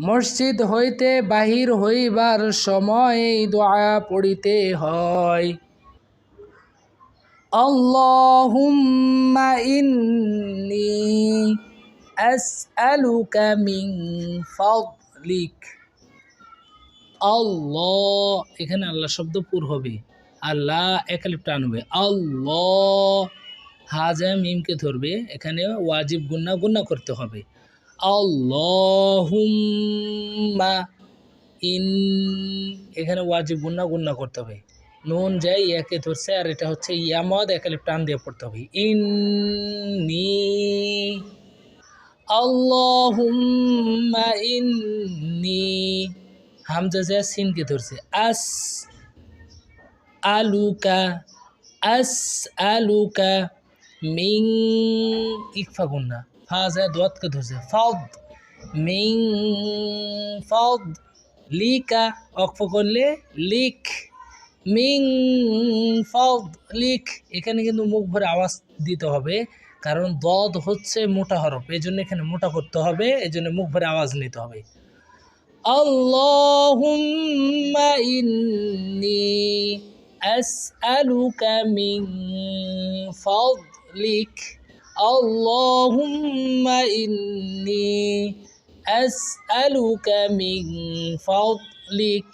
মসজিদ হইতে বাহির হইবার সময় এই দোয়া পড়িতে হয়। আল্লাহুম্মা ইন্নী আসআলুকা মিন ফাদলিক। আল্লাহ, এখানে আল্লাহ শব্দ পুর হবে, আল্লাহ একালিফ টানবে, আল্লাহ হাজা মিমকে ধরবে, এখানে ওয়াজিব গুন্না করতে হবে। আল্লাহুম্মা ইন, এখানে ওয়াজিব গুন্না করতে হবে, নুন যাই ইয়াকে ধরছে, আর এটা হচ্ছে ইয়ামদ একালিফ টান দিয়ে পড়তে হবে। ইন্নী, আল্লাহুম্মা ইন্নী, হামজা যা সিনকে ধরছে, আস আলুকা, আস আলুকা মিং, ইকফা গুন্না, ফাজা দোয়াতকে ধরছে, ফাদ মিং ফাদ লিকা, অক্ফ করলে লিক, মিং ফাদ লিক। এখানে কিন্তু মুখ ভরে আওয়াজ দিতে হবে, কারণ দদ হচ্ছে মোটা হরফ, এই জন্য এখানে মোটা করতে হবে, এই জন্য মুখ ভরে আওয়াজ নিতে হবে। আল্লাহুম্মা ইন্নী আসআলুকা মিন ফাদলিক, আল্লাহুম্মা ইন্নী আসআলুকা মিন ফাদলিক।